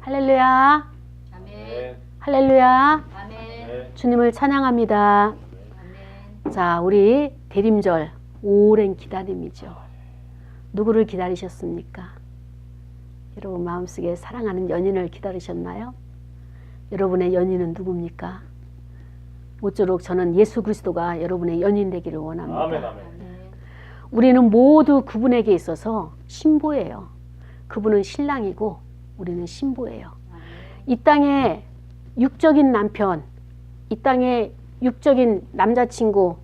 할렐루야. 아멘. 할렐루야. 아멘. 주님을 찬양합니다. 아멘. 자, 우리 대림절 오랜 기다림이죠. 누구를 기다리셨습니까? 여러분 마음속에 사랑하는 연인을 기다리셨나요? 여러분의 연인은 누굽니까? 모쪼록 저는 예수 그리스도가 여러분의 연인 되기를 원합니다. 아멘, 아멘. 우리는 모두 그분에게 있어서 신부예요. 그분은 신랑이고 우리는 신부예요. 이 땅에 육적인 남편, 이 땅에 육적인 남자친구,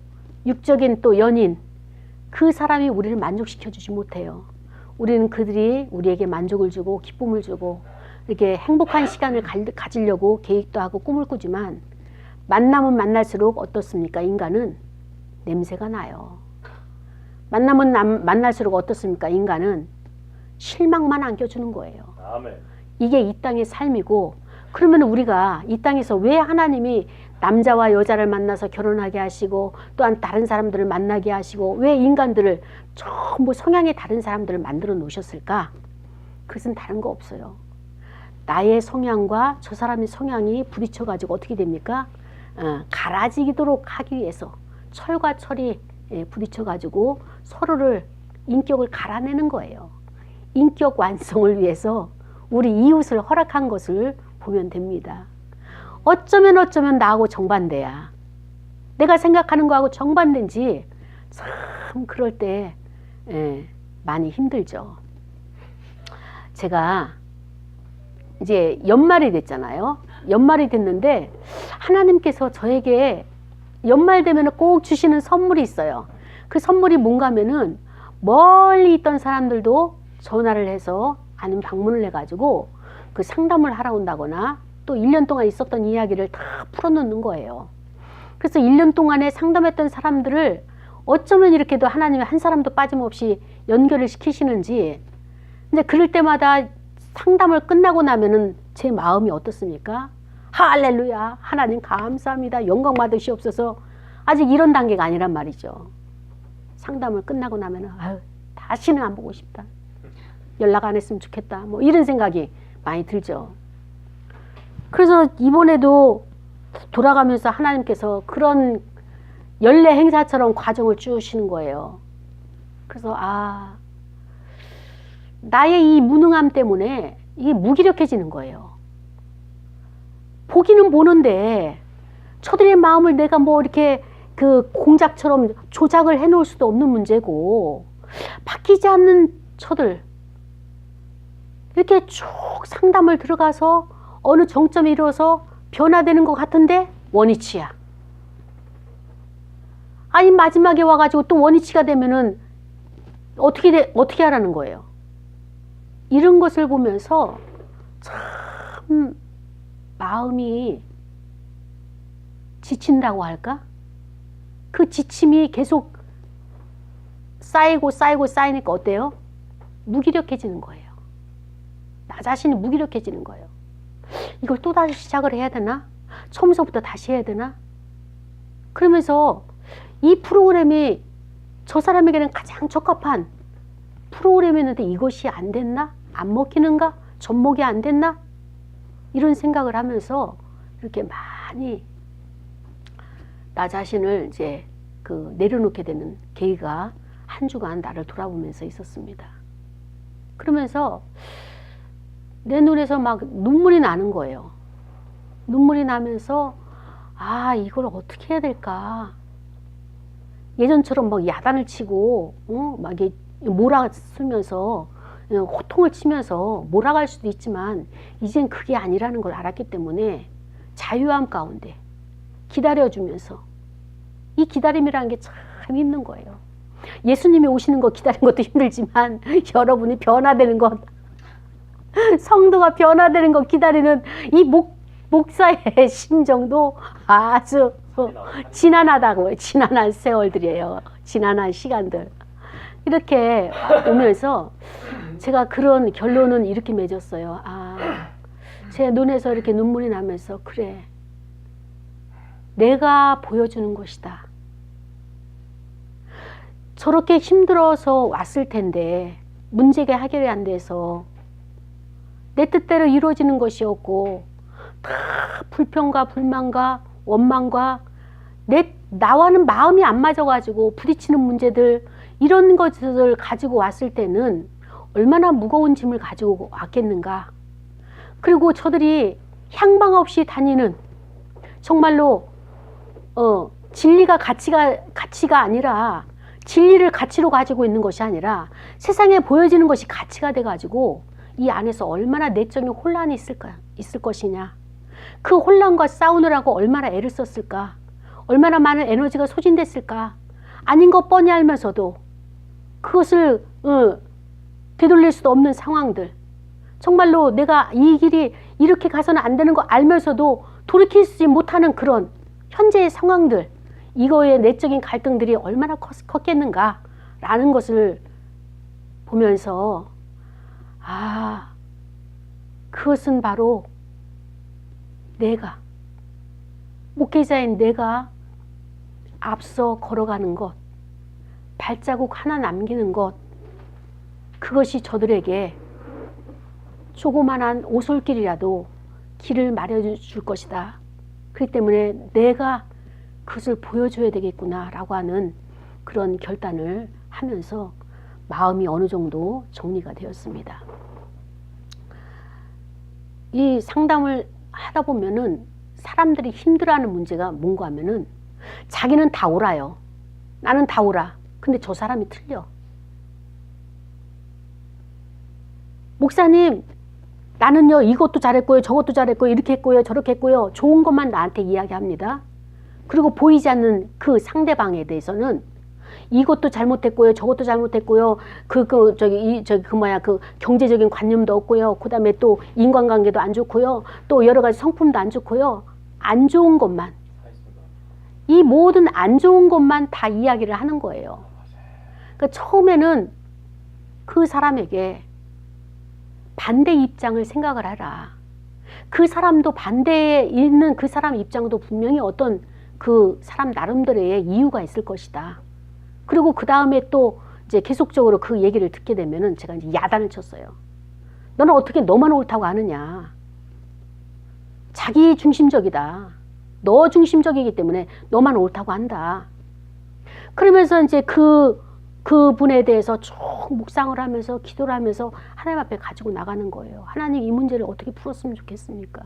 육적인 또 연인, 그 사람이 우리를 만족시켜주지 못해요. 우리는 그들이 우리에게 만족을 주고 기쁨을 주고 이렇게 행복한 시간을 가지려고 계획도 하고 꿈을 꾸지만 만나면 만날수록 어떻습니까? 인간은 냄새가 나요. 만나면 만날수록 어떻습니까? 인간은 실망만 안겨주는 거예요. 아멘. 이게 이 땅의 삶이고, 그러면 우리가 이 땅에서 왜 하나님이 남자와 여자를 만나서 결혼하게 하시고 또한 다른 사람들을 만나게 하시고 왜 인간들을 전부 성향이 다른 사람들을 만들어 놓으셨을까? 그것은 다른 거 없어요. 나의 성향과 저 사람의 성향이 부딪혀 가지고 어떻게 됩니까? 갈아지도록 하기 위해서 철과 철이 부딪혀 가지고 서로를 인격을 갈아내는 거예요. 인격 완성을 위해서 우리 이웃을 허락한 것을 보면 됩니다. 어쩌면 나하고 정반대야. 내가 생각하는 거하고 정반대인지 참 그럴 때 많이 힘들죠. 제가 이제 연말이 됐잖아요. 연말이 됐는데 하나님께서 저에게 연말 되면 꼭 주시는 선물이 있어요. 그 선물이 뭔가 하면은 멀리 있던 사람들도 전화를 해서 아니면 방문을 해가지고 그 상담을 하러 온다거나 또 1년 동안 있었던 이야기를 다 풀어놓는 거예요. 그래서 1년 동안에 상담했던 사람들을 어쩌면 이렇게도 하나님이 한 사람도 빠짐없이 연결을 시키시는지, 근데 그럴 때마다 상담을 끝나고 나면은 제 마음이 어떻습니까? 할렐루야, 하나님 감사합니다, 영광 받으시옵소서. 아직 이런 단계가 아니란 말이죠. 상담을 끝나고 나면은 아유, 다시는 안 보고 싶다, 연락 안 했으면 좋겠다, 뭐 이런 생각이 많이 들죠. 그래서 이번에도 돌아가면서 하나님께서 그런 연례 행사처럼 과정을 주시는 거예요. 그래서 나의 이 무능함 때문에 이게 무기력해지는 거예요. 보기는 보는데 저들의 마음을 내가 뭐 이렇게 그 공작처럼 조작을 해놓을 수도 없는 문제고, 바뀌지 않는 저들 이렇게 쭉 상담을 들어가서 어느 정점에 이르러서 변화되는 것 같은데 원위치야. 아니 마지막에 와가지고 또 원위치가 되면은 어떻게 하라는 거예요? 이런 것을 보면서 참 마음이 지친다고 할까? 그 지침이 계속 쌓이니까 어때요? 무기력해지는 거예요. 나 자신이 무기력해지는 거예요. 이걸 또 다시 시작을 해야 되나? 처음서부터 다시 해야 되나? 그러면서 이 프로그램이 저 사람에게는 가장 적합한 프로그램이었는데 이것이 안 됐나? 안 먹히는가? 접목이 안 됐나? 이런 생각을 하면서 이렇게 많이 나 자신을 이제 내려놓게 되는 계기가 한 주간 나를 돌아보면서 있었습니다. 그러면서 내 눈에서 막 눈물이 나는 거예요. 눈물이 나면서 이걸 어떻게 해야 될까? 예전처럼 막 야단을 치고 막 몰아쓰면서 호통을 치면서 몰아갈 수도 있지만 이젠 그게 아니라는 걸 알았기 때문에 자유함 가운데 기다려주면서, 이 기다림이라는 게 참 힘든 거예요. 예수님이 오시는 거 기다리는 것도 힘들지만 여러분이 변화되는 것, 성도가 변화되는 거 기다리는 이 목사의 심정도 아주 지난하다고요. 지난한 세월들이에요. 지난한 시간들. 이렇게 오면서 제가 그런 결론은 이렇게 맺었어요. 제 눈에서 이렇게 눈물이 나면서 그래, 내가 보여주는 것이다. 저렇게 힘들어서 왔을 텐데 문제가 해결이 안 돼서 내 뜻대로 이루어지는 것이었고 다 불평과 불만과 원망과 나와는 마음이 안 맞아가지고 부딪히는 문제들 이런 것을 가지고 왔을 때는 얼마나 무거운 짐을 가지고 왔겠는가. 그리고 저들이 향방 없이 다니는 정말로 진리가 가치가 아니라 진리를 가치로 가지고 있는 것이 아니라 세상에 보여지는 것이 가치가 돼가지고 이 안에서 얼마나 내적인 혼란이 있을 것이냐. 그 혼란과 싸우느라고 얼마나 애를 썼을까. 얼마나 많은 에너지가 소진됐을까. 아닌 것 뻔히 알면서도 그것을 되돌릴 수도 없는 상황들. 정말로 내가 이 길이 이렇게 가서는 안 되는 거 알면서도 돌이키지 못하는 그런 현재의 상황들. 이거의 내적인 갈등들이 얼마나 컸겠는가라는 것을 보면서 그것은 바로 내가 목회자인 내가 앞서 걸어가는 것, 발자국 하나 남기는 것, 그것이 저들에게 조그만한 오솔길이라도 길을 마련해줄 것이다. 그렇기 때문에 내가 그것을 보여줘야 되겠구나 라고 하는 그런 결단을 하면서 마음이 어느 정도 정리가 되었습니다. 이 상담을 하다 보면은 사람들이 힘들어하는 문제가 뭔가 하면은 자기는 다 옳아요. 나는 다 옳아. 근데 저 사람이 틀려. 목사님, 나는요 이것도 잘했고요 저것도 잘했고요 이렇게 했고요 저렇게 했고요 좋은 것만 나한테 이야기합니다. 그리고 보이지 않는 그 상대방에 대해서는 이것도 잘못했고요 저것도 잘못했고요 그 경제적인 관념도 없고요 그 다음에 또 인간관계도 안 좋고요 또 여러 가지 성품도 안 좋고요 안 좋은 것만, 이 모든 안 좋은 것만 다 이야기를 하는 거예요. 그러니까 처음에는 그 사람에게 반대 입장을 생각을 하라. 그 사람도 반대에 있는 그 사람 입장도 분명히 어떤 그 사람 나름대로의 이유가 있을 것이다. 그리고 그 다음에 또 이제 계속적으로 그 얘기를 듣게 되면은 제가 이제 야단을 쳤어요. 너는 어떻게 너만 옳다고 하느냐. 자기 중심적이다. 너 중심적이기 때문에 너만 옳다고 한다. 그러면서 이제 그분에 대해서 쭉 묵상을 하면서 기도를 하면서 하나님 앞에 가지고 나가는 거예요. 하나님 이 문제를 어떻게 풀었으면 좋겠습니까?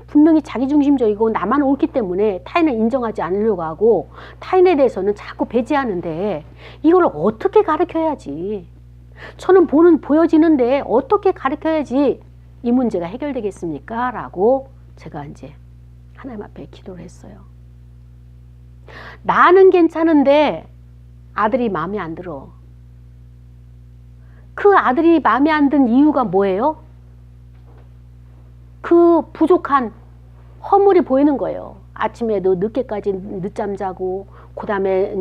분명히 자기중심적이고 나만 옳기 때문에 타인을 인정하지 않으려고 하고 타인에 대해서는 자꾸 배제하는데 이걸 어떻게 가르쳐야지? 저는 보여지는데 어떻게 가르쳐야지 이 문제가 해결되겠습니까? 라고 제가 이제 하나님 앞에 기도를 했어요. 나는 괜찮은데 아들이 마음에 안 들어. 그 아들이 마음에 안 든 이유가 뭐예요? 그 부족한 허물이 보이는 거예요. 아침에도 늦게까지 늦잠 자고, 그 다음에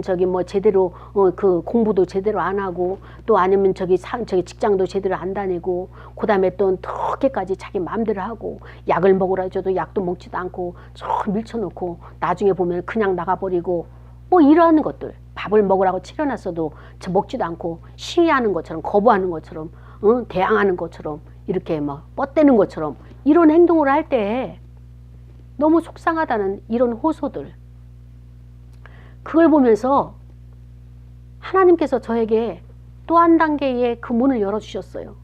제대로 그 공부도 제대로 안 하고, 또 아니면 저기 직장도 제대로 안 다니고, 그 다음에 또 늦게까지 자기 마음대로 하고, 약을 먹으라 해줘도 약도 먹지도 않고, 쭉 밀쳐놓고, 나중에 보면 그냥 나가버리고, 뭐 이러한 것들. 밥을 먹으라고 차려놨어도 먹지도 않고, 시위하는 것처럼, 거부하는 것처럼, 대항하는 것처럼, 이렇게 막 뻗대는 것처럼, 이런 행동을 할 때, 너무 속상하다는 이런 호소들. 그걸 보면서 하나님께서 저에게 또 한 단계의 그 문을 열어주셨어요.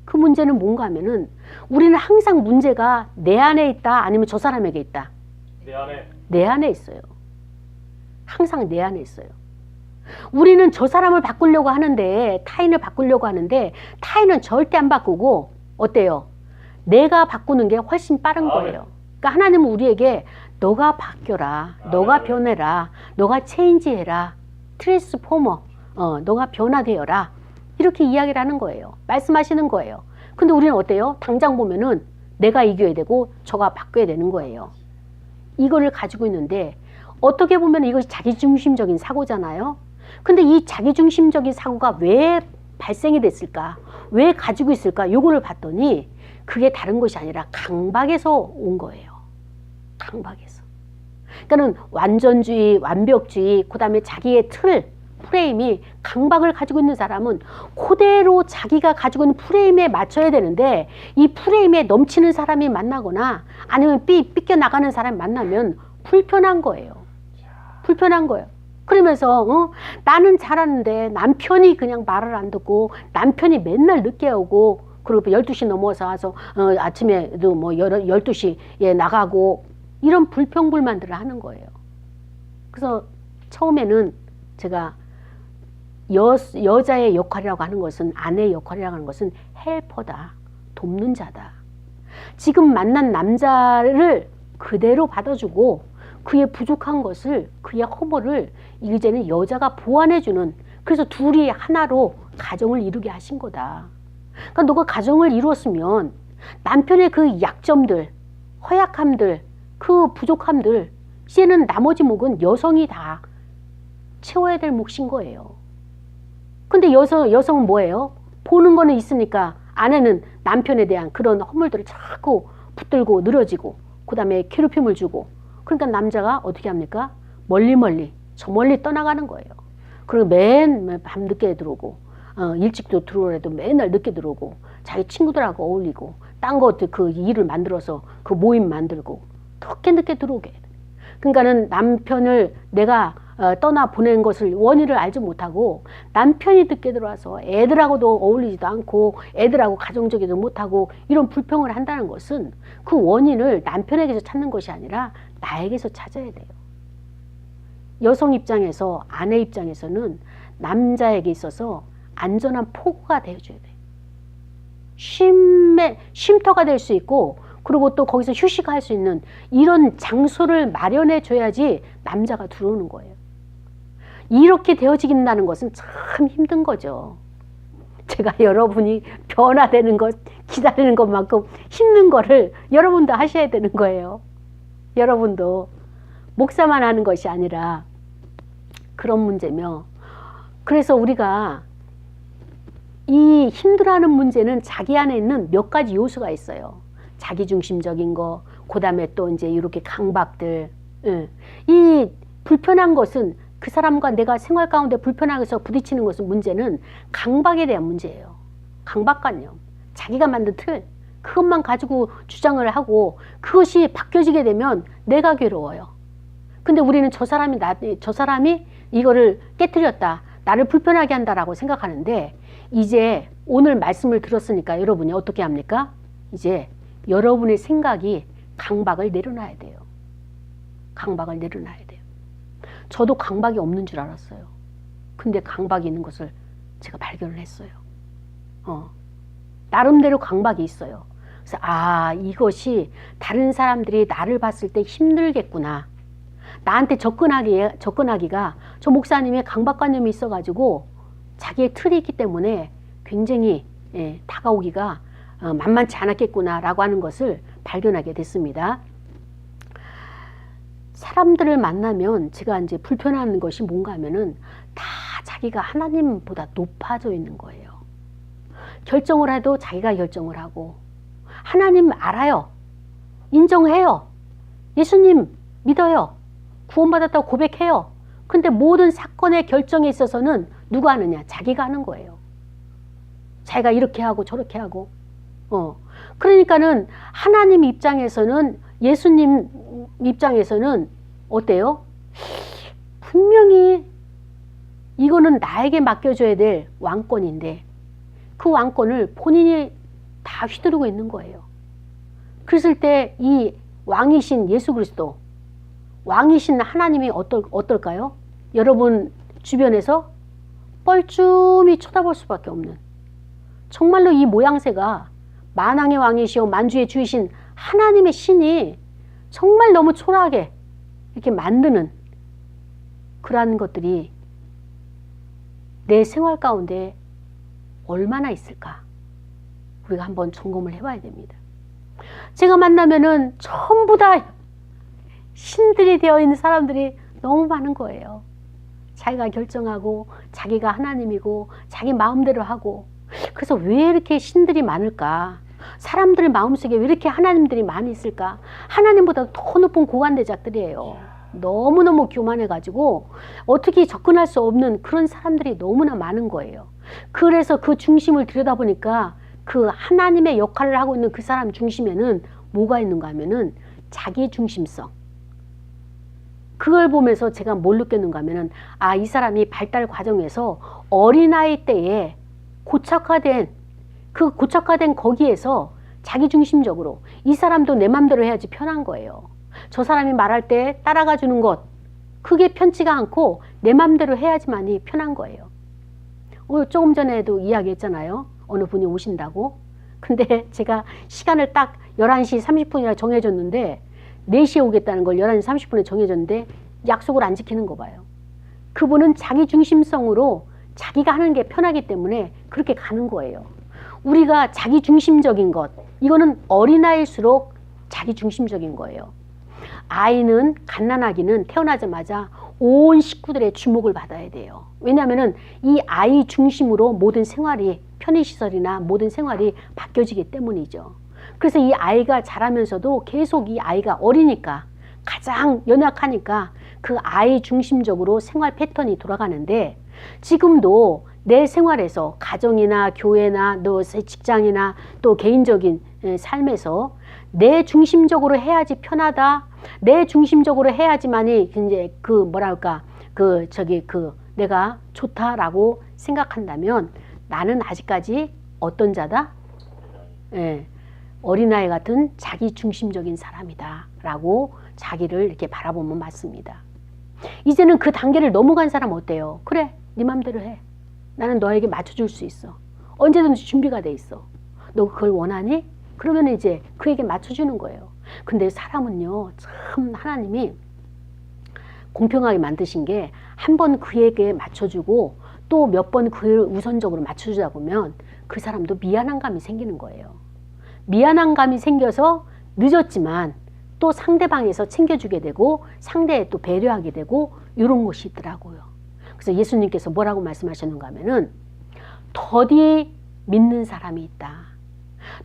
그 문제는 뭔가 하면은 우리는 항상 문제가 내 안에 있다 아니면 저 사람에게 있다. 내 안에 있어요. 항상 내 안에 있어요. 우리는 저 사람을 바꾸려고 하는데 타인을 바꾸려고 하는데 타인은 절대 안 바꾸고 어때요? 내가 바꾸는 게 훨씬 빠른 거예요. 그러니까 하나님은 우리에게 너가 바뀌어라, 너가 변해라, 너가 체인지해라, 트랜스포머, 너가 변화되어라 이렇게 이야기를 하는 거예요. 말씀하시는 거예요. 근데 우리는 어때요? 당장 보면은 내가 이겨야 되고 저가 바뀌어야 되는 거예요. 이거를 가지고 있는데 어떻게 보면 이것이 자기중심적인 사고잖아요. 근데 이 자기중심적인 사고가 왜 발생이 됐을까? 왜 가지고 있을까? 요거를 봤더니 그게 다른 것이 아니라 강박에서 온 거예요. 강박에서. 그러니까는 완전주의, 완벽주의, 그 다음에 자기의 틀, 프레임이 강박을 가지고 있는 사람은 그대로 자기가 가지고 있는 프레임에 맞춰야 되는데 이 프레임에 넘치는 사람이 만나거나 아니면 삐껴나가는 사람이 만나면 불편한 거예요. 불편한 거예요. 그러면서 나는 잘하는데 남편이 그냥 말을 안 듣고 남편이 맨날 늦게 오고 그리고 12시 넘어서 와서 아침에도 뭐 12시에 나가고 이런 불평불만들을 하는 거예요. 그래서 처음에는 제가 여자의 역할이라고 하는 것은 아내의 역할이라고 하는 것은 헬퍼다. 돕는 자다. 지금 만난 남자를 그대로 받아주고 그의 부족한 것을 그의 허물을 이제는 여자가 보완해주는 그래서 둘이 하나로 가정을 이루게 하신 거다. 그러니까 너가 가정을 이루었으면 남편의 그 약점들, 허약함들, 그 부족함들 이제는 나머지 몫은 여성이 다 채워야 될 몫인 거예요. 근데 여성은 뭐예요? 보는 거는 있으니까 아내는 남편에 대한 그런 허물들을 자꾸 붙들고 늘어지고 그 다음에 괴롭힘을 주고 그러니까 남자가 어떻게 합니까? 저 멀리 떠나가는 거예요. 그리고 맨 밤늦게 들어오고 일찍도 들어오래도 맨날 늦게 들어오고 자기 친구들하고 어울리고 딴 것들 그 일을 만들어서 그 모임 만들고 늦게 들어오게. 그러니까는 남편을 내가 떠나 보낸 것을 원인을 알지 못하고 남편이 늦게 들어와서 애들하고도 어울리지도 않고 애들하고 가정적이도 못하고 이런 불평을 한다는 것은 그 원인을 남편에게서 찾는 것이 아니라 나에게서 찾아야 돼요. 여성 입장에서 아내 입장에서는 남자에게 있어서 안전한 포구가 되어줘야 돼요. 쉼터가 될 수 있고 그리고 또 거기서 휴식할 수 있는 이런 장소를 마련해 줘야지 남자가 들어오는 거예요. 이렇게 되어지긴다는 것은 참 힘든 거죠. 제가 여러분이 변화되는 것, 기다리는 것만큼 힘든 거를 여러분도 하셔야 되는 거예요. 여러분도 목사만 하는 것이 아니라 그런 문제며 그래서 우리가 이 힘들어하는 문제는 자기 안에 있는 몇 가지 요소가 있어요. 자기중심적인 거, 그 다음에 또 이제 이렇게 강박들. 이 불편한 것은 그 사람과 내가 생활 가운데 불편하게서 부딪히는 것은 문제는 강박에 대한 문제예요. 강박관념. 자기가 만든 틀. 그것만 가지고 주장을 하고 그것이 바뀌어지게 되면 내가 괴로워요. 근데 우리는 저 사람이 이거를 깨뜨렸다. 나를 불편하게 한다라고 생각하는데 이제 오늘 말씀을 들었으니까 여러분이 어떻게 합니까? 이제 여러분의 생각이 강박을 내려놔야 돼요. 강박을 내려놔야 돼요. 저도 강박이 없는 줄 알았어요. 근데 강박이 있는 것을 제가 발견을 했어요. 나름대로 강박이 있어요. 그래서 이것이 다른 사람들이 나를 봤을 때 힘들겠구나. 나한테 접근하기가 저 목사님의 강박관념이 있어가지고 자기의 틀이 있기 때문에 굉장히 다가오기가 만만치 않았겠구나라고 하는 것을 발견하게 됐습니다. 사람들을 만나면 제가 이제 불편한 것이 뭔가 하면은 다 자기가 하나님보다 높아져 있는 거예요. 결정을 해도 자기가 결정을 하고 하나님 알아요. 인정해요. 예수님 믿어요. 구원받았다고 고백해요. 근데 모든 사건의 결정에 있어서는 누가 하느냐? 자기가 하는 거예요. 자기가 이렇게 하고 저렇게 하고. 그러니까는 하나님 입장에서는 예수님 입장에서는 어때요? 분명히 이거는 나에게 맡겨줘야 될 왕권인데 그 왕권을 본인이 다 휘두르고 있는 거예요. 그랬을 때 이 왕이신 예수 그리스도, 왕이신 하나님이 어떨까요? 여러분 주변에서 뻘쭘히 쳐다볼 수밖에 없는, 정말로 이 모양새가 만왕의 왕이시오 만주의 주이신 하나님의 신이 정말 너무 초라하게 이렇게 만드는 그러한 것들이 내 생활 가운데 얼마나 있을까? 우리가 한번 점검을 해봐야 됩니다. 제가 만나면은 전부 다 신들이 되어 있는 사람들이 너무 많은 거예요. 자기가 결정하고 자기가 하나님이고 자기 마음대로 하고. 그래서 왜 이렇게 신들이 많을까? 사람들 마음속에 왜 이렇게 하나님들이 많이 있을까? 하나님보다 더 높은 고관대작들이에요. 너무너무 교만해가지고 어떻게 접근할 수 없는 그런 사람들이 너무나 많은 거예요. 그래서 그 중심을 들여다보니까 그 하나님의 역할을 하고 있는 그 사람 중심에는 뭐가 있는가 하면은 자기 중심성. 그걸 보면서 제가 뭘 느꼈는가 하면은 아, 이 사람이 발달 과정에서 어린아이 때에 고착화된 거기에서 자기 중심적으로 이 사람도 내 맘대로 해야지 편한 거예요. 저 사람이 말할 때 따라가 주는 것 그게 편치가 않고 내 맘대로 해야지만이 편한 거예요. 조금 전에도 이야기했잖아요. 어느 분이 오신다고. 근데 제가 시간을 딱 11시 30분이라 정해줬는데 4시에 오겠다는 걸 11시 30분에 정해줬는데 약속을 안 지키는 거 봐요. 그분은 자기 중심성으로 자기가 하는 게 편하기 때문에 그렇게 가는 거예요. 우리가 자기 중심적인 것, 이거는 어린아이일수록 자기 중심적인 거예요. 아이는 갓난아기는 태어나자마자 온 식구들의 주목을 받아야 돼요. 왜냐하면 이 아이 중심으로 모든 생활이 편의시설이나 모든 생활이 바뀌어지기 때문이죠. 그래서 이 아이가 자라면서도 계속 이 아이가 어리니까 가장 연약하니까 그 아이 중심적으로 생활 패턴이 돌아가는데 지금도 내 생활에서 가정이나 교회나 또 직장이나 또 개인적인 삶에서 내 중심적으로 해야지 편하다. 내 중심적으로 해야지만이 이제 내가 좋다라고 생각한다면 나는 아직까지 어떤 자다? 어린아이 같은 자기 중심적인 사람이다 라고 자기를 이렇게 바라보면 맞습니다. 이제는 그 단계를 넘어간 사람 어때요? 그래, 네 맘대로 해. 나는 너에게 맞춰줄 수 있어. 언제든지 준비가 돼 있어. 너 그걸 원하니? 그러면 이제 그에게 맞춰주는 거예요. 근데 사람은요, 참 하나님이 공평하게 만드신 게 한 번 그에게 맞춰주고 또 몇 번 그를 우선적으로 맞춰주다 보면 그 사람도 미안한 감이 생기는 거예요. 미안한 감이 생겨서 늦었지만 또 상대방에서 챙겨주게 되고 상대에 또 배려하게 되고 이런 것이 있더라고요. 그래서 예수님께서 뭐라고 말씀하셨는가 하면은 더디 믿는 사람이 있다.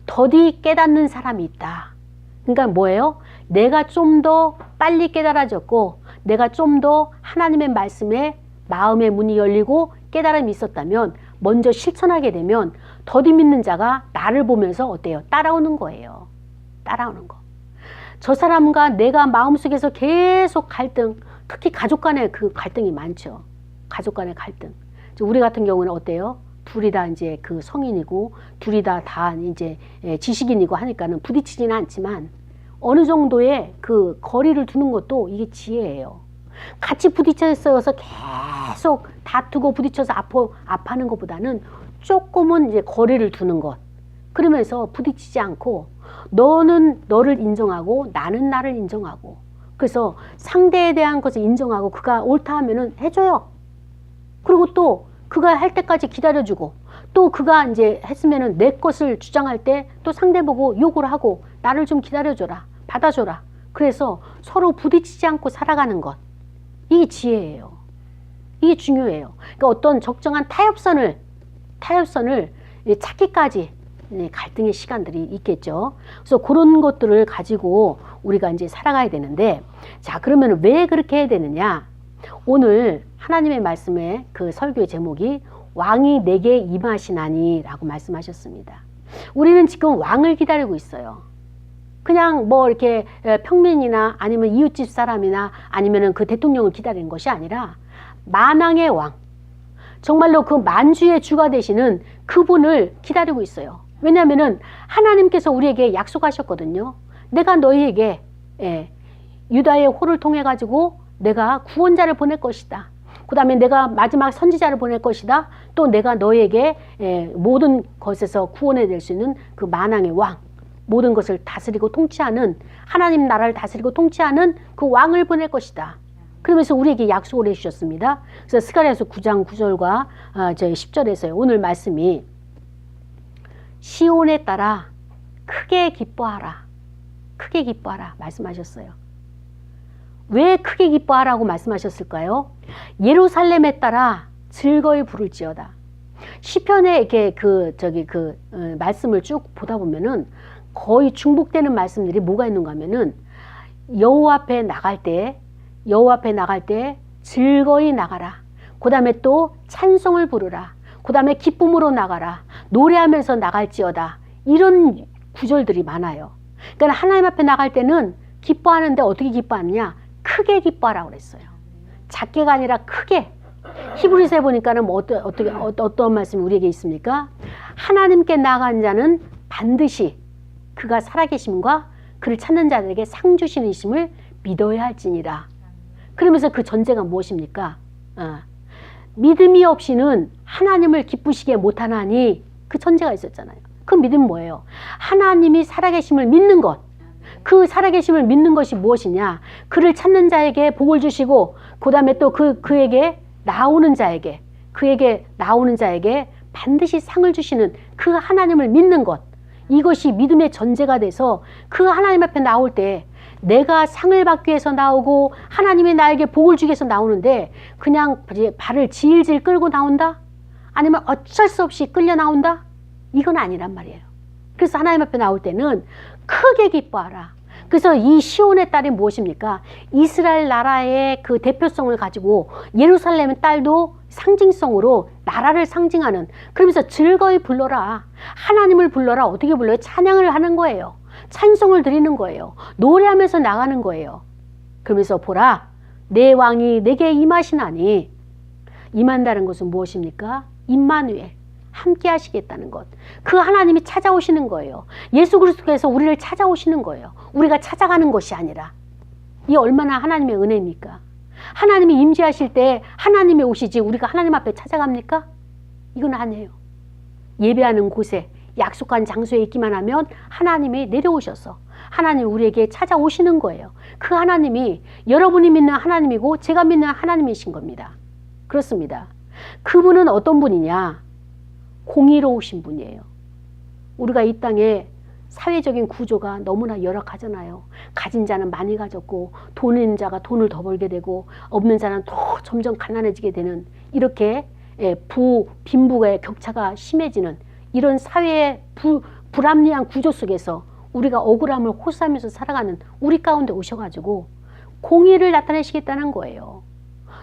더디 깨닫는 사람이 있다. 그러니까 뭐예요? 내가 좀 더 빨리 깨달아졌고 내가 좀 더 하나님의 말씀에 마음의 문이 열리고 깨달음이 있었다면 먼저 실천하게 되면 더디 믿는 자가 나를 보면서 어때요? 따라오는 거예요. 따라오는 거. 저 사람과 내가 마음속에서 계속 갈등, 특히 가족 간의 그 갈등이 많죠. 가족 간의 갈등. 우리 같은 경우는 어때요? 둘이 다 이제 그 성인이고 둘이 다 이제 지식인이고 하니까는 부딪히지는 않지만 어느 정도의 그 거리를 두는 것도 이게 지혜예요. 같이 부딪혀서 계속 다투고 부딪혀서 아파하는 것보다는 조금은 이제 거리를 두는 것. 그러면서 부딪히지 않고 너는 너를 인정하고 나는 나를 인정하고 그래서 상대에 대한 것을 인정하고 그가 옳다 하면은 해줘요. 그리고 또 그가 할 때까지 기다려주고 또 그가 이제 했으면은 내 것을 주장할 때 또 상대 보고 욕을 하고 나를 좀 기다려줘라. 받아줘라. 그래서 서로 부딪히지 않고 살아가는 것. 이게 지혜예요. 이게 중요해요. 그러니까 어떤 적정한 타협선을 찾기까지 갈등의 시간들이 있겠죠. 그래서 그런 것들을 가지고 우리가 이제 살아가야 되는데 자, 그러면 왜 그렇게 해야 되느냐? 오늘 하나님의 말씀의 그 설교의 제목이 왕이 내게 임하시나니 라고 말씀하셨습니다. 우리는 지금 왕을 기다리고 있어요. 그냥 뭐 이렇게 평민이나 아니면 이웃집 사람이나 아니면은 그 대통령을 기다리는 것이 아니라 만왕의 왕, 정말로 그 만주의 주가 되시는 그분을 기다리고 있어요. 왜냐하면은 하나님께서 우리에게 약속하셨거든요. 내가 너희에게 유다의 호를 통해 가지고 내가 구원자를 보낼 것이다. 그 다음에 내가 마지막 선지자를 보낼 것이다. 또 내가 너에게 모든 것에서 구원해낼 수 있는 그 만왕의 왕, 모든 것을 다스리고 통치하는 하나님 나라를 다스리고 통치하는 그 왕을 보낼 것이다. 그러면서 우리에게 약속을 해주셨습니다. 그래서 스가랴서 9장 9절과 10절에서요. 오늘 말씀이 시온에 따라 크게 기뻐하라. 크게 기뻐하라 말씀하셨어요. 왜 크게 기뻐하라고 말씀하셨을까요? 예루살렘에 따라 즐거이 부를지어다. 시편에 이렇게 말씀을 쭉 보다 보면은 거의 중복되는 말씀들이 뭐가 있는가 하면은 여호와 앞에 나갈 때 여호와 앞에 나갈 때 즐거이 나가라. 그 다음에 또 찬송을 부르라. 그 다음에 기쁨으로 나가라. 노래하면서 나갈지어다. 이런 구절들이 많아요. 그러니까 하나님 앞에 나갈 때는 기뻐하는데 어떻게 기뻐하느냐? 크게 기뻐하라고 그랬어요. 작게가 아니라 크게. 히브리서에 보니까는 뭐 어떤 말씀이 우리에게 있습니까? 하나님께 나아간 자는 반드시 그가 살아계심과 그를 찾는 자들에게 상 주시는 이심을 믿어야 할지니라. 그러면서 그 전제가 무엇입니까? 믿음이 없이는 하나님을 기쁘시게 못하나니, 그 전제가 있었잖아요. 그 믿음은 뭐예요? 하나님이 살아계심을 믿는 것. 그 살아계심을 믿는 것이 무엇이냐? 그를 찾는 자에게 복을 주시고 그 다음에 또 그에게 나오는 자에게 반드시 상을 주시는 그 하나님을 믿는 것. 이것이 믿음의 전제가 돼서 그 하나님 앞에 나올 때 내가 상을 받기 위해서 나오고 하나님이 나에게 복을 주기 위해서 나오는데 그냥 발을 질질 끌고 나온다? 아니면 어쩔 수 없이 끌려 나온다? 이건 아니란 말이에요. 그래서 하나님 앞에 나올 때는 크게 기뻐하라. 그래서 이 시온의 딸이 무엇입니까? 이스라엘 나라의 그 대표성을 가지고 예루살렘의 딸도 상징성으로 나라를 상징하는, 그러면서 즐거이 불러라. 하나님을 불러라. 어떻게 불러요? 찬양을 하는 거예요. 찬송을 드리는 거예요. 노래하면서 나가는 거예요. 그러면서 보라, 내 왕이 내게 임하시나니. 임한다는 것은 무엇입니까? 임마누엘, 함께 하시겠다는 것. 그 하나님이 찾아오시는 거예요. 예수 그리스도께서 우리를 찾아오시는 거예요. 우리가 찾아가는 것이 아니라. 이 얼마나 하나님의 은혜입니까? 하나님이 임재하실 때 하나님이 오시지 우리가 하나님 앞에 찾아갑니까? 이건 아니에요. 예배하는 곳에, 약속한 장소에 있기만 하면 하나님이 내려오셔서 하나님이 우리에게 찾아오시는 거예요. 그 하나님이 여러분이 믿는 하나님이고 제가 믿는 하나님이신 겁니다. 그렇습니다. 그분은 어떤 분이냐? 공의로우신 분이에요. 우리가 이 땅에 사회적인 구조가 너무나 열악하잖아요. 가진 자는 많이 가졌고 돈 있는 자가 돈을 더 벌게 되고 없는 자는 더 점점 가난해지게 되는, 이렇게 빈부의 격차가 심해지는 이런 사회의 불합리한 구조 속에서 우리가 억울함을 호소하면서 살아가는 우리 가운데 오셔가지고 공의를 나타내시겠다는 거예요.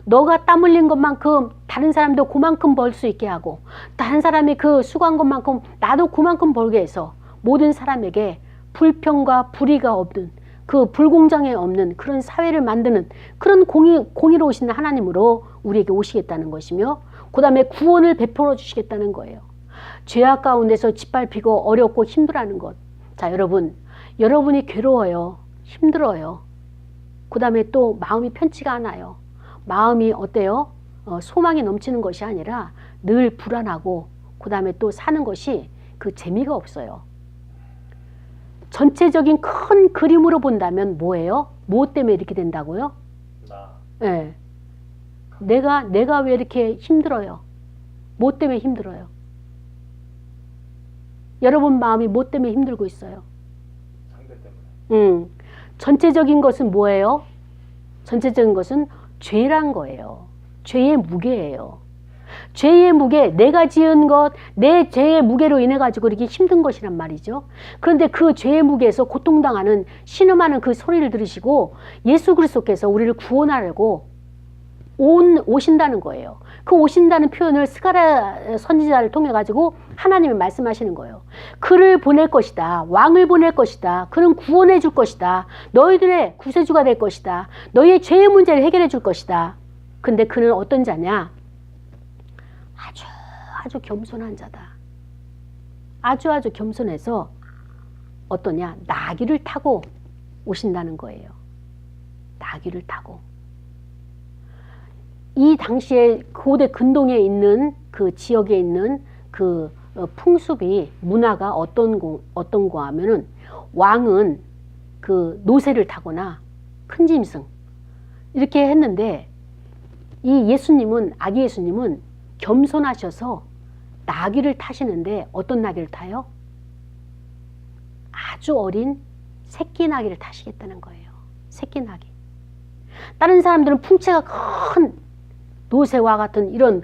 너가 땀 흘린 것만큼 다른 사람도 그만큼 벌 수 있게 하고, 다른 사람이 그 수고한 것만큼 나도 그만큼 벌게 해서 모든 사람에게 불평과 불의가 없는, 그 불공정이 없는 그런 사회를 만드는 그런 공의로우신 하나님으로 우리에게 오시겠다는 것이며, 그 다음에 구원을 베풀어 주시겠다는 거예요. 죄악 가운데서 짓밟히고 어렵고 힘들어하는 것. 자, 여러분이 괴로워요. 힘들어요. 그 다음에 또 마음이 편치가 않아요. 마음이 어때요? 소망이 넘치는 것이 아니라 늘 불안하고, 그 다음에 또 사는 것이 그 재미가 없어요. 전체적인 큰 그림으로 본다면 뭐예요? 무엇 때문에 이렇게 된다고요? 네. 내가 왜 이렇게 힘들어요? 뭐 때문에 힘들어요? 여러분 마음이 뭐 때문에 힘들고 있어요? 상대 때문에. 전체적인 것은 뭐예요? 전체적인 것은 죄란 거예요. 죄의 무게예요. 죄의 무게, 내가 지은 것, 내 죄의 무게로 인해 가지고 이렇게 힘든 것이란 말이죠. 그런데 그 죄의 무게에서 고통당하는, 신음하는 그 소리를 들으시고 예수 그리스도께서 우리를 구원하려고 오신다는 거예요. 그 오신다는 표현을 스가랴 선지자를 통해 가지고 하나님이 말씀하시는 거예요. 그를 보낼 것이다. 왕을 보낼 것이다. 그는 구원해 줄 것이다. 너희들의 구세주가 될 것이다. 너희의 죄의 문제를 해결해 줄 것이다. 근데 그는 어떤 자냐? 아주 겸손한 자다. 아주 겸손해서 어떠냐? 나귀를 타고 오신다는 거예요. 나귀를 타고. 이 당시에 고대 근동에 있는 그 지역에 있는 그 풍습이, 문화가 어떤 거 하면은 왕은 그 노새를 타거나 큰 짐승 이렇게 했는데, 이 예수님은, 아기 예수님은 겸손하셔서 나귀를 타시는데 어떤 나귀를 타요? 아주 어린 새끼 나귀를 타시겠다는 거예요. 새끼 나귀. 다른 사람들은 풍채가 큰 노새와 같은 이런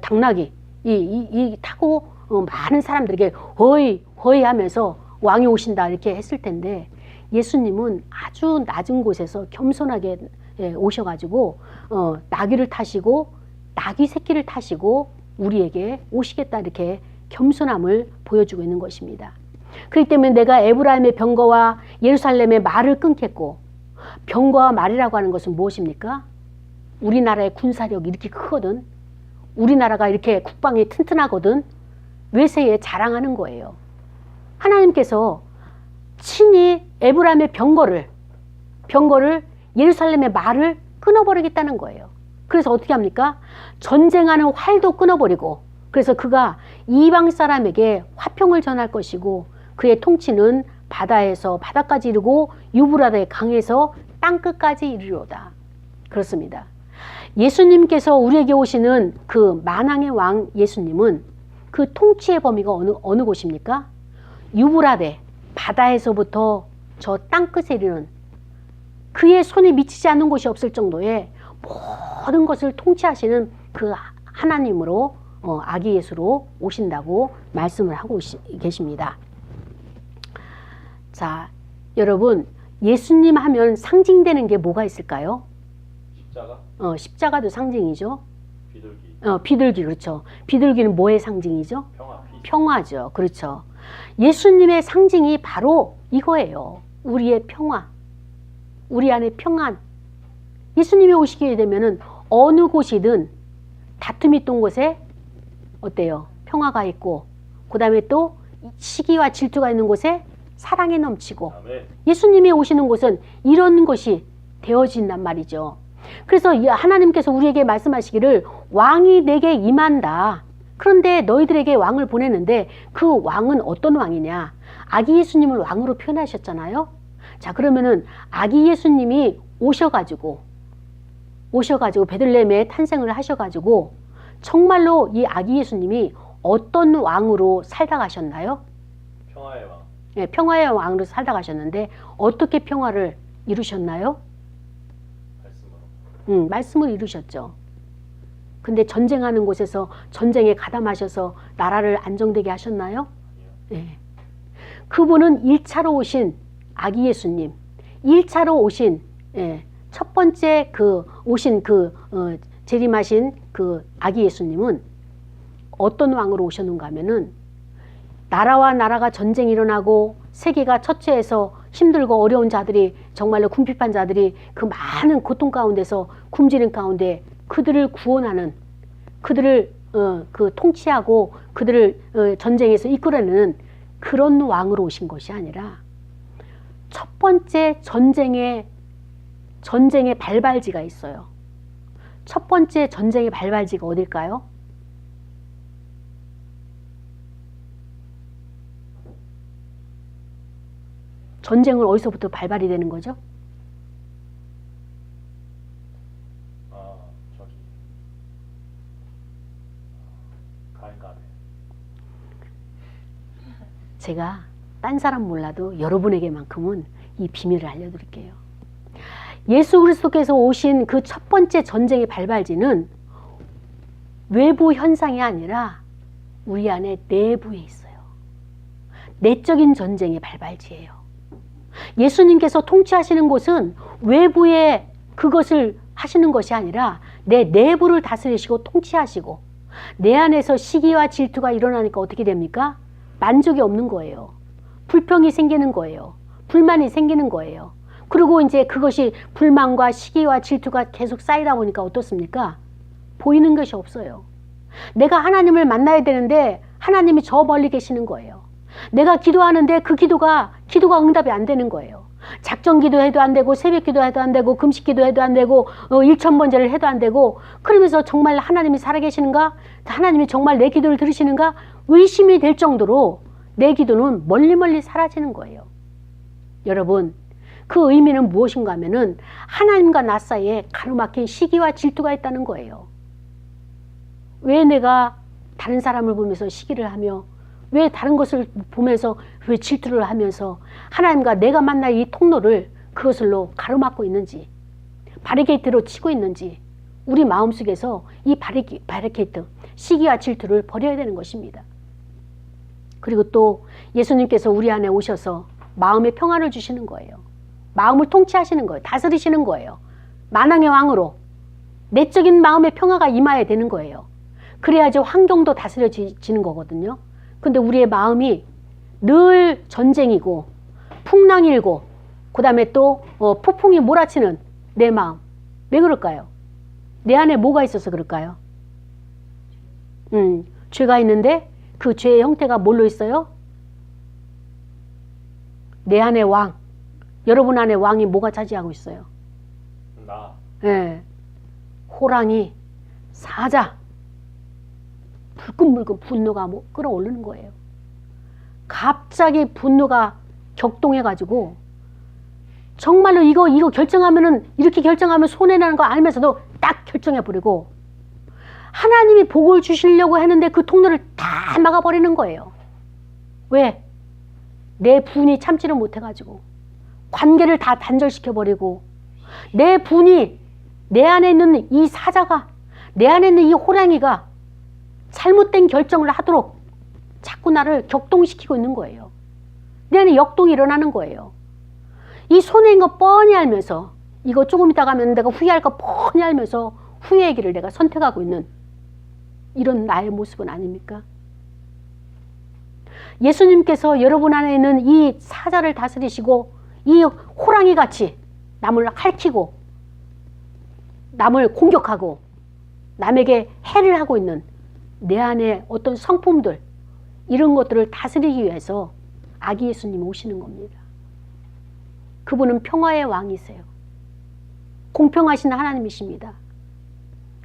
당나귀 이 타고 많은 사람들에게 허이 하면서 왕이 오신다 이렇게 했을 텐데, 예수님은 아주 낮은 곳에서 겸손하게 예, 오셔가지고 나귀를 타시고 나귀 새끼를 타시고 우리에게 오시겠다 이렇게 겸손함을 보여주고 있는 것입니다. 그렇기 때문에 내가 에브라임의 병거와 예루살렘의 말을 끊겠고, 병거와 말이라고 하는 것은 무엇입니까? 우리나라의 군사력이 이렇게 크거든. 우리나라가 이렇게 국방이 튼튼하거든. 외세에 자랑하는 거예요. 하나님께서 친히 에브라임의 병거를 예루살렘의 말을 끊어버리겠다는 거예요. 그래서 어떻게 합니까? 전쟁하는 활도 끊어버리고, 그래서 그가 이방 사람에게 화평을 전할 것이고, 그의 통치는 바다에서 바다까지 이르고 유브라데 강에서 땅끝까지 이르리로다. 그렇습니다. 예수님께서 우리에게 오시는 그 만왕의 왕 예수님은 그 통치의 범위가 어느 곳입니까? 유브라데 바다에서부터 저 땅끝에 이르는, 그의 손이 미치지 않는 곳이 없을 정도의 모든 것을 통치하시는 그 하나님으로 아기 예수로 오신다고 말씀을 하고 계십니다. 자, 여러분, 예수님 하면 상징되는 게 뭐가 있을까요? 십자가? 십자가도 상징이죠. 비둘기. 비둘기, 그렇죠. 비둘기는 뭐의 상징이죠? 평화. 평화죠. 그렇죠. 예수님의 상징이 바로 이거예요. 우리의 평화. 우리 안에 평안. 예수님이 오시게 되면은 어느 곳이든 다툼이 있던 곳에 어때요? 평화가 있고, 그 다음에 또 시기와 질투가 있는 곳에 사랑이 넘치고, 아멘. 예수님이 오시는 곳은 이런 것이 되어진단 말이죠. 그래서 하나님께서 우리에게 말씀하시기를 왕이 내게 임한다. 그런데 너희들에게 왕을 보내는데 그 왕은 어떤 왕이냐? 아기 예수님을 왕으로 표현하셨잖아요. 자, 그러면은 아기 예수님이 오셔가지고 베들레헴에 탄생을 하셔가지고 정말로 이 아기 예수님이 어떤 왕으로 살다 가셨나요? 평화의 왕. 네, 평화의 왕으로 살다 가셨는데 어떻게 평화를 이루셨나요? 말씀으로. 말씀을 이루셨죠. 근데 전쟁하는 곳에서 전쟁에 가담하셔서 나라를 안정되게 하셨나요? 아니요. 네. 그분은 1차로 오신 아기 예수님, 1차로 오신 첫 번째 오신 재림하신 그 아기 예수님은 어떤 왕으로 오셨는가 하면은 나라와 나라가 전쟁이 일어나고 세계가 처처해서 힘들고 어려운 자들이, 정말로 궁핍한 자들이 그 많은 고통 가운데서 굶주린 가운데 그들을 구원하는, 그들을 통치하고 그들을 전쟁에서 이끌어내는 그런 왕으로 오신 것이 아니라 첫 번째 전쟁의 발발지가 있어요. 첫 번째 전쟁의 발발지가 어딜까요? 전쟁은 어디서부터 발발이 되는 거죠? 저기 가인가베. 제가 딴 사람 몰라도 여러분에게만큼은 이 비밀을 알려드릴게요. 예수 그리스도께서 오신 그 첫 번째 전쟁의 발발지는 외부 현상이 아니라 우리 안에 내부에 있어요. 내적인 전쟁의 발발지예요. 예수님께서 통치하시는 곳은 외부에 그것을 하시는 것이 아니라 내 내부를 다스리시고 통치하시고, 내 안에서 시기와 질투가 일어나니까 어떻게 됩니까? 만족이 없는 거예요. 불평이 생기는 거예요. 불만이 생기는 거예요. 그리고 이제 그것이 불만과 시기와 질투가 계속 쌓이다 보니까 어떻습니까? 보이는 것이 없어요. 내가 하나님을 만나야 되는데 하나님이 저 멀리 계시는 거예요. 내가 기도하는데 그 기도가 응답이 안 되는 거예요. 작정 기도해도 안 되고, 새벽 기도해도 안 되고, 금식 기도해도 안 되고, 일천번제를 해도 안 되고, 그러면서 정말 하나님이 살아계시는가? 하나님이 정말 내 기도를 들으시는가? 의심이 될 정도로 내 기도는 멀리 사라지는 거예요. 여러분, 그 의미는 무엇인가 하면은 하나님과 나 사이에 가로막힌 시기와 질투가 있다는 거예요. 왜 내가 다른 사람을 보면서 시기를 하며, 왜 다른 것을 보면서 왜 질투를 하면서 하나님과 내가 만날 이 통로를 그것을로 가로막고 있는지, 바리케이트로 치고 있는지, 우리 마음속에서 이 바리케이트, 시기와 질투를 버려야 되는 것입니다. 그리고 또 예수님께서 우리 안에 오셔서 마음의 평안을 주시는 거예요. 마음을 통치하시는 거예요. 다스리시는 거예요. 만왕의 왕으로 내적인 마음의 평화가 임해야 되는 거예요. 그래야지 환경도 다스려지는 거거든요. 근데 우리의 마음이 늘 전쟁이고 풍랑일고 그 다음에 또 폭풍이 몰아치는 내 마음. 왜 그럴까요? 내 안에 뭐가 있어서 그럴까요? 죄가 있는데 그 죄의 형태가 뭘로 있어요? 내 안에 왕. 여러분 안에 왕이 뭐가 차지하고 있어요? 나. 예. 호랑이, 사자, 불끈불끈 분노가 끌어오르는 거예요. 갑자기 분노가 격동해가지고 정말로 이거 결정하면은 이렇게 결정하면 손해나는 거 알면서도 딱 결정해버리고 하나님이 복을 주시려고 했는데 그 통로를 다 막아버리는 거예요. 왜? 내 분이 참지를 못해가지고 관계를 다 단절시켜버리고 내 분이 내 안에 있는 이 사자가 내 안에 있는 이 호랑이가 잘못된 결정을 하도록 자꾸 나를 격동시키고 있는 거예요. 내 안에 역동이 일어나는 거예요. 이 손해인 거 뻔히 알면서 이거 조금 있다 가면 내가 후회할 거 뻔히 알면서 후회의 길을 내가 선택하고 있는 이런 나의 모습은 아닙니까? 예수님께서 여러분 안에 있는 이 사자를 다스리시고 이 호랑이같이 남을 핥히고 남을 공격하고 남에게 해를 하고 있는 내 안에 어떤 성품들 이런 것들을 다스리기 위해서 아기 예수님이 오시는 겁니다. 그분은 평화의 왕이세요. 공평하신 하나님이십니다.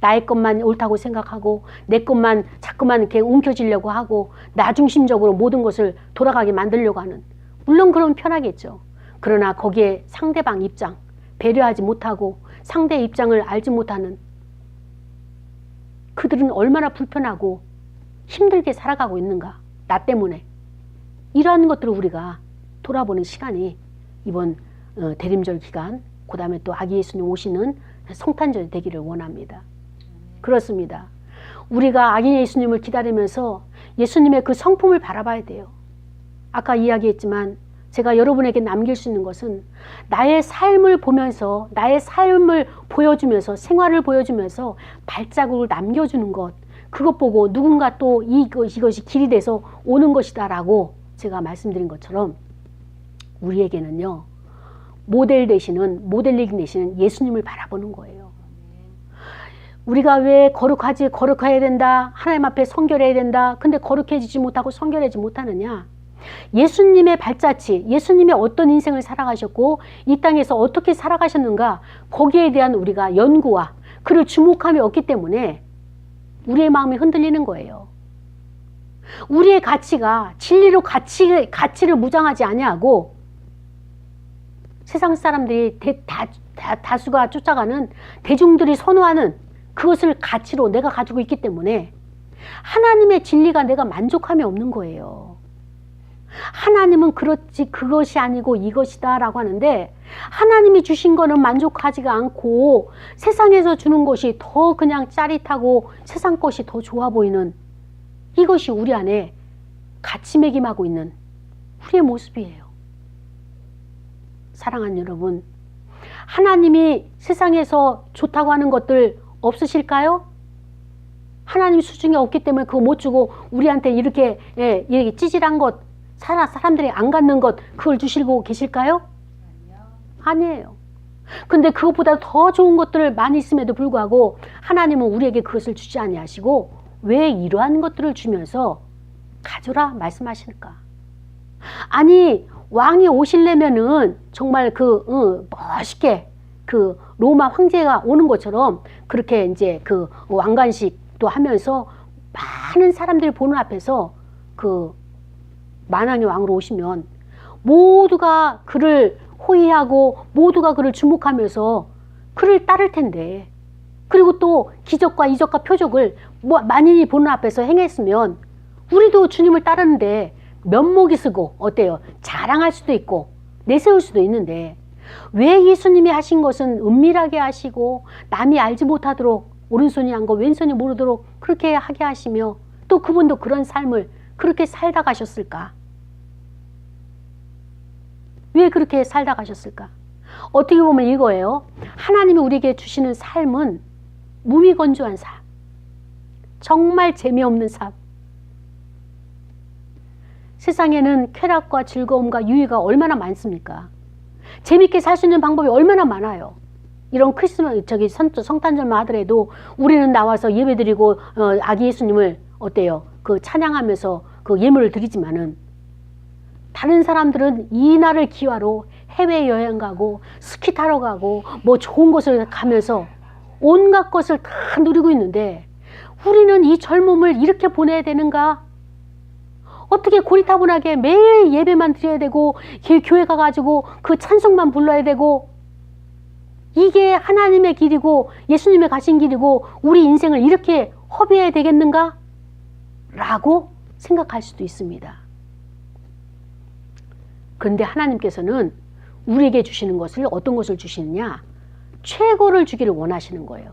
나의 것만 옳다고 생각하고 내 것만 자꾸만 이렇게 움켜쥐려고 하고 나 중심적으로 모든 것을 돌아가게 만들려고 하는, 물론 그런 편하겠죠. 그러나 거기에 상대방 입장, 배려하지 못하고 상대의 입장을 알지 못하는 그들은 얼마나 불편하고 힘들게 살아가고 있는가, 나 때문에. 이러한 것들을 우리가 돌아보는 시간이 이번 대림절 기간, 그 다음에 또 아기 예수님 오시는 성탄절이 되기를 원합니다. 그렇습니다. 우리가 아기 예수님을 기다리면서 예수님의 그 성품을 바라봐야 돼요. 아까 이야기했지만 제가 여러분에게 남길 수 있는 것은 나의 삶을 보면서, 나의 삶을 보여주면서, 생활을 보여주면서 발자국을 남겨주는 것, 그것 보고 누군가 또 이것이 길이 돼서 오는 것이다 라고 제가 말씀드린 것처럼 우리에게는요, 모델링 되시는 예수님을 바라보는 거예요. 우리가 왜 거룩해야 된다, 하나님 앞에 성결해야 된다, 근데 거룩해지지 못하고 성결해지지 못하느냐? 예수님의 발자취, 예수님의 어떤 인생을 살아가셨고 이 땅에서 어떻게 살아가셨는가, 거기에 대한 우리가 연구와 그를 주목함이 없기 때문에 우리의 마음이 흔들리는 거예요. 우리의 가치가 진리로 가치를 무장하지 아니하고 세상 사람들이 다수가 쫓아가는, 대중들이 선호하는 그것을 가치로 내가 가지고 있기 때문에 하나님의 진리가 내가 만족함이 없는 거예요. 하나님은 그렇지 그것이 아니고 이것이다 라고 하는데, 하나님이 주신 거는 만족하지가 않고 세상에서 주는 것이 더 그냥 짜릿하고 세상 것이 더 좋아 보이는, 이것이 우리 안에 가치매김하고 있는 우리의 모습이에요. 사랑하는 여러분, 하나님이 세상에서 좋다고 하는 것들 없으실까요? 하나님 수중에 없기 때문에 그거 못 주고 우리한테 이렇게 찌질한 것, 사람들이 안 갖는 것, 그걸 주시고 계실까요? 아니에요. 근데 그것보다 더 좋은 것들을 많이 있음에도 불구하고 하나님은 우리에게 그것을 주지 아니하시고 왜 이러한 것들을 주면서 가져라 말씀하실까? 아니, 왕이 오시려면은 정말 멋있게 그 로마 황제가 오는 것처럼 그렇게 이제 그 왕관식도 하면서 많은 사람들이 보는 앞에서 그 만왕의 왕으로 오시면 모두가 그를 호위하고 모두가 그를 주목하면서 그를 따를 텐데, 그리고 또 기적과 이적과 표적을 만인이 보는 앞에서 행했으면 우리도 주님을 따르는데 면목이 쓰고 어때요? 자랑할 수도 있고 내세울 수도 있는데, 왜 예수님이 하신 것은 은밀하게 하시고 남이 알지 못하도록 오른손이 안 거 왼손이 모르도록 그렇게 하게 하시며 또 그분도 그런 삶을 그렇게 살다 가셨을까? 왜 그렇게 살다 가셨을까? 어떻게 보면 이거예요. 하나님이 우리에게 주시는 삶은 무미건조한 삶. 정말 재미없는 삶. 세상에는 쾌락과 즐거움과 유의가 얼마나 많습니까? 재밌게 살 수 있는 방법이 얼마나 많아요. 이런 크리스마스, 성탄절만 하더라도 우리는 나와서 예배드리고 아기 예수님을 어때요? 그 찬양하면서 그 예물을 드리지만은 다른 사람들은 이 날을 기화로 해외여행 가고 스키 타러 가고 뭐 좋은 곳을 가면서 온갖 것을 다 누리고 있는데 우리는 이 젊음을 이렇게 보내야 되는가? 어떻게 고리타분하게 매일 예배만 드려야 되고 교회 가가지고 그 찬송만 불러야 되고 이게 하나님의 길이고 예수님의 가신 길이고 우리 인생을 이렇게 허비해야 되겠는가? 라고 생각할 수도 있습니다. 그런데 하나님께서는 우리에게 주시는 것을 어떤 것을 주시느냐? 최고를 주기를 원하시는 거예요.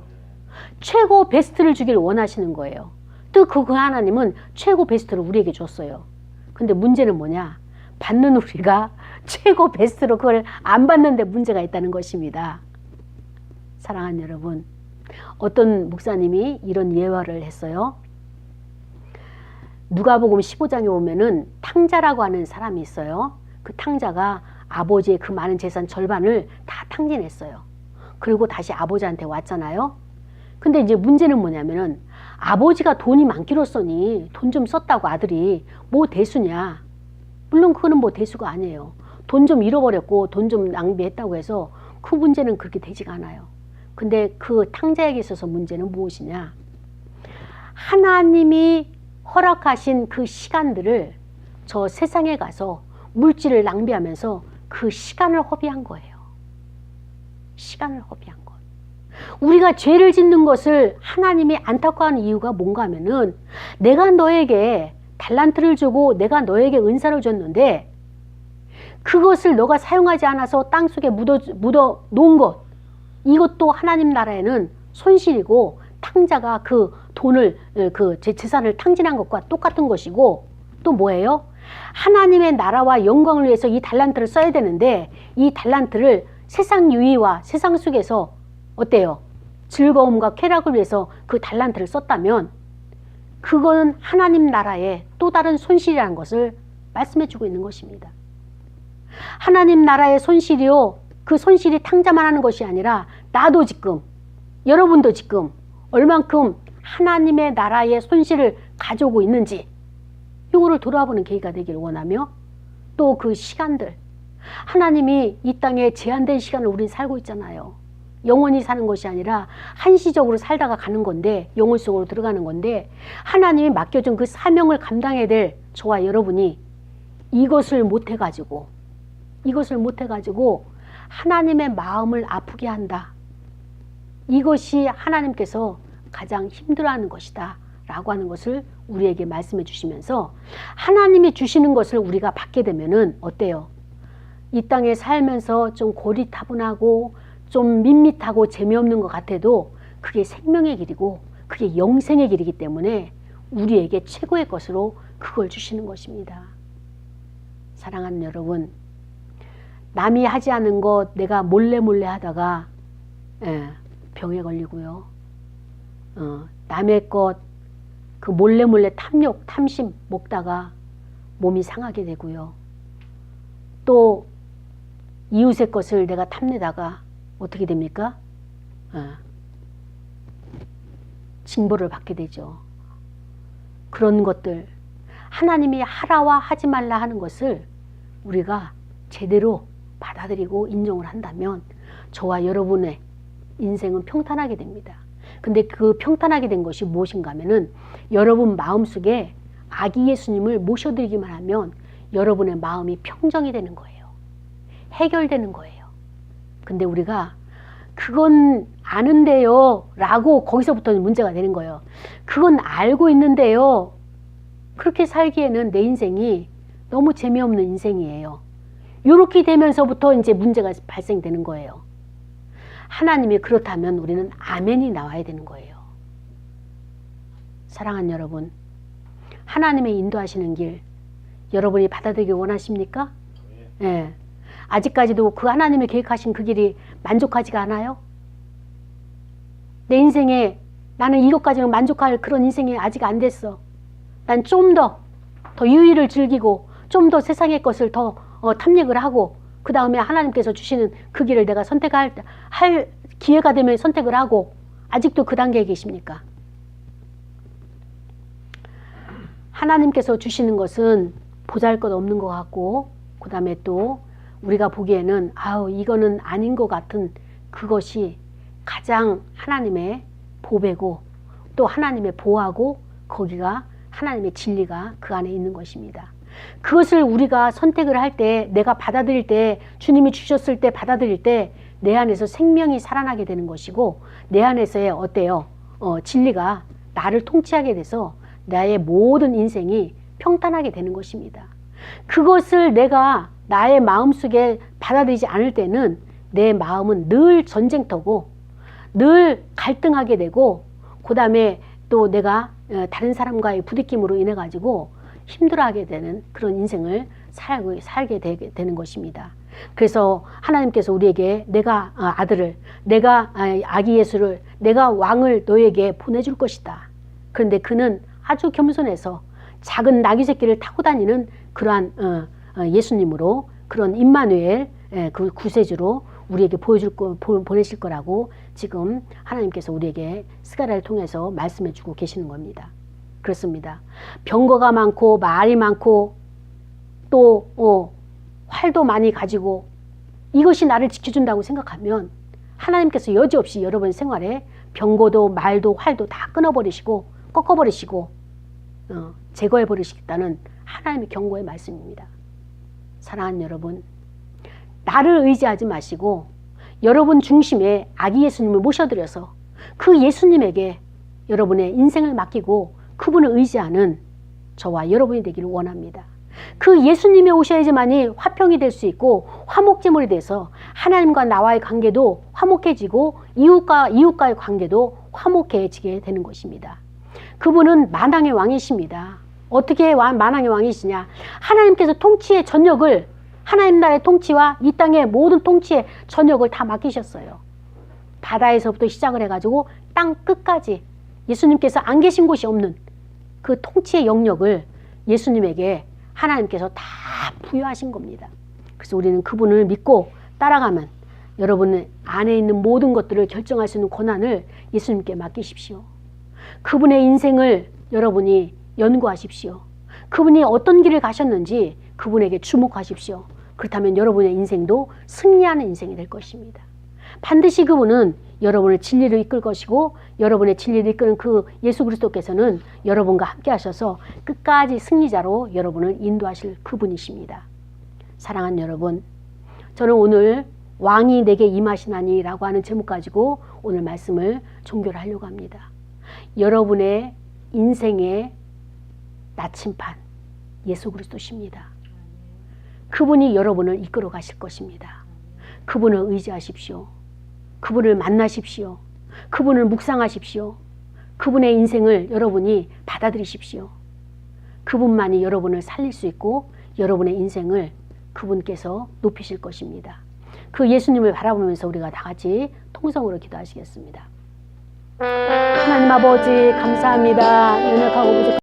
최고 베스트를 주기를 원하시는 거예요. 또 그 하나님은 최고 베스트를 우리에게 줬어요. 근데 문제는 뭐냐? 받는 우리가 최고 베스트로 그걸 안 받는데 문제가 있다는 것입니다. 사랑하는 여러분, 어떤 목사님이 이런 예화를 했어요. 누가복음 15장에 보면은 탕자라고 하는 사람이 있어요. 그 탕자가 아버지의 그 많은 재산 절반을 다 탕진했어요. 그리고 다시 아버지한테 왔잖아요. 근데 이제 문제는 뭐냐면은 아버지가 돈이 많기로써니 돈 좀 썼다고 아들이 뭐 대수냐. 물론 그거는 뭐 대수가 아니에요. 돈 좀 잃어버렸고 돈 좀 낭비했다고 해서 그 문제는 그렇게 되지가 않아요. 근데 그 탕자에게 있어서 문제는 무엇이냐. 하나님이 허락하신 그 시간들을 저 세상에 가서 물질을 낭비하면서 그 시간을 허비한 거예요. 시간을 허비한 것. 우리가 죄를 짓는 것을 하나님이 안타까워하는 이유가 뭔가 하면은 내가 너에게 달란트를 주고 내가 너에게 은사를 줬는데 그것을 너가 사용하지 않아서 땅속에 묻어 놓은 것, 이것도 하나님 나라에는 손실이고 탕자가 그 돈을 그 제 재산을 탕진한 것과 똑같은 것이고 또 뭐예요? 하나님의 나라와 영광을 위해서 이 달란트를 써야 되는데 이 달란트를 세상 유의와 세상 속에서 어때요? 즐거움과 쾌락을 위해서 그 달란트를 썼다면 그거는 하나님 나라의 또 다른 손실이라는 것을 말씀해 주고 있는 것입니다. 하나님 나라의 손실이요. 그 손실이 탕자만 하는 것이 아니라 나도 지금, 여러분도 지금 얼만큼 하나님의 나라의 손실을 가져오고 있는지 이거를 돌아보는 계기가 되기를 원하며 또 그 시간들, 하나님이 이 땅에 제한된 시간을 우린 살고 있잖아요. 영원히 사는 것이 아니라 한시적으로 살다가 가는 건데 영혼 속으로 들어가는 건데 하나님이 맡겨준 그 사명을 감당해야 될 저와 여러분이 이것을 못해가지고 하나님의 마음을 아프게 한다. 이것이 하나님께서 가장 힘들어하는 것이다 라고 하는 것을 우리에게 말씀해 주시면서 하나님이 주시는 것을 우리가 받게 되면은 어때요? 이 땅에 살면서 좀 고리타분하고 좀 밋밋하고 재미없는 것 같아도 그게 생명의 길이고 그게 영생의 길이기 때문에 우리에게 최고의 것으로 그걸 주시는 것입니다. 사랑하는 여러분, 남이 하지 않은 것 내가 몰래 하다가 병에 걸리고요. 남의 것 그 몰래 탐욕, 탐심 먹다가 몸이 상하게 되고요. 또 이웃의 것을 내가 탐내다가 어떻게 됩니까? 징벌을 받게 되죠. 그런 것들, 하나님이 하라와 하지 말라 하는 것을 우리가 제대로 받아들이고 인정을 한다면 저와 여러분의 인생은 평탄하게 됩니다. 근데 그 평탄하게 된 것이 무엇인가 하면은 여러분 마음속에 아기 예수님을 모셔드리기만 하면 여러분의 마음이 평정이 되는 거예요. 해결되는 거예요. 근데 우리가 그건 아는데요 라고 거기서부터는 문제가 되는 거예요. 그건 알고 있는데요. 그렇게 살기에는 내 인생이 너무 재미없는 인생이에요. 이렇게 되면서부터 이제 문제가 발생되는 거예요. 하나님이 그렇다면 우리는 아멘이 나와야 되는 거예요. 사랑하는 여러분, 하나님의 인도하시는 길 여러분이 받아들이기 원하십니까? 예. 아직까지도 그 하나님의 계획하신 그 길이 만족하지가 않아요? 내 인생에 나는 이것까지는 만족할 그런 인생이 아직 안 됐어. 난 좀 더 유의를 즐기고 좀 더 세상의 것을 더 탐닉을 하고 그 다음에 하나님께서 주시는 그 길을 내가 선택할 기회가 되면 선택을 하고 아직도 그 단계에 계십니까? 하나님께서 주시는 것은 보잘것없는 것 같고 그 다음에 또 우리가 보기에는 이거는 아닌 것 같은 그것이 가장 하나님의 보배고 또 하나님의 보호하고 거기가 하나님의 진리가 그 안에 있는 것입니다. 그것을 우리가 선택을 할 때 내가 받아들일 때 주님이 주셨을 때 받아들일 때 내 안에서 생명이 살아나게 되는 것이고 내 안에서의 어때요? 진리가 나를 통치하게 돼서 나의 모든 인생이 평탄하게 되는 것입니다. 그것을 내가 나의 마음속에 받아들이지 않을 때는 내 마음은 늘 전쟁터고 늘 갈등하게 되고 그 다음에 또 내가 다른 사람과의 부딪힘으로 인해 가지고 힘들어하게 되는 그런 인생을 살게 되는 것입니다. 그래서 하나님께서 우리에게 내가 아들을 내가 아기 예수를 내가 왕을 너에게 보내줄 것이다. 그런데 그는 아주 겸손해서 작은 나귀 새끼를 타고 다니는 그러한 예수님으로 그런 임마누엘 그 구세주로 우리에게 보내실 거라고 지금 하나님께서 우리에게 스가랴를 통해서 말씀해 주고 계시는 겁니다. 그렇습니다. 병거가 많고 말이 많고 또 활도 많이 가지고 이것이 나를 지켜준다고 생각하면 하나님께서 여지없이 여러분 생활에 병거도 말도 활도 다 끊어버리시고 꺾어버리시고 제거해버리시겠다는 하나님의 경고의 말씀입니다. 사랑하는 여러분, 나를 의지하지 마시고 여러분 중심에 아기 예수님을 모셔드려서 그 예수님에게 여러분의 인생을 맡기고 그분을 의지하는 저와 여러분이 되기를 원합니다. 그 예수님이 오셔야지만이 화평이 될 수 있고 화목제물이 돼서 하나님과 나와의 관계도 화목해지고 이웃과의 관계도 화목해지게 되는 것입니다. 그분은 만왕의 왕이십니다. 어떻게 만왕의 왕이시냐? 하나님께서 통치의 전역을 하나님 나라의 통치와 이 땅의 모든 통치의 전역을 다 맡기셨어요. 바다에서부터 시작을 해가지고 땅 끝까지 예수님께서 안 계신 곳이 없는 그 통치의 영역을 예수님에게 하나님께서 다 부여하신 겁니다. 그래서 우리는 그분을 믿고 따라가면 여러분 안에 있는 모든 것들을 결정할 수 있는 권한을 예수님께 맡기십시오. 그분의 인생을 여러분이 연구하십시오. 그분이 어떤 길을 가셨는지 그분에게 주목하십시오. 그렇다면 여러분의 인생도 승리하는 인생이 될 것입니다. 반드시 그분은 여러분을 진리로 이끌 것이고 여러분의 진리를 이끄는 그 예수 그리스도께서는 여러분과 함께 하셔서 끝까지 승리자로 여러분을 인도하실 그분이십니다. 사랑하는 여러분, 저는 오늘 왕이 내게 임하시나니 라고 하는 제목 가지고 오늘 말씀을 종교를 하려고 합니다. 여러분의 인생의 나침반 예수 그리스도십니다. 그분이 여러분을 이끌어 가실 것입니다. 그분을 의지하십시오. 그분을 만나십시오. 그분을 묵상하십시오. 그분의 인생을 여러분이 받아들이십시오. 그분만이 여러분을 살릴 수 있고 여러분의 인생을 그분께서 높이실 것입니다. 그 예수님을 바라보면서 우리가 다 같이 통성으로 기도하시겠습니다. 하나님 아버지 감사합니다. 연약하고 부족한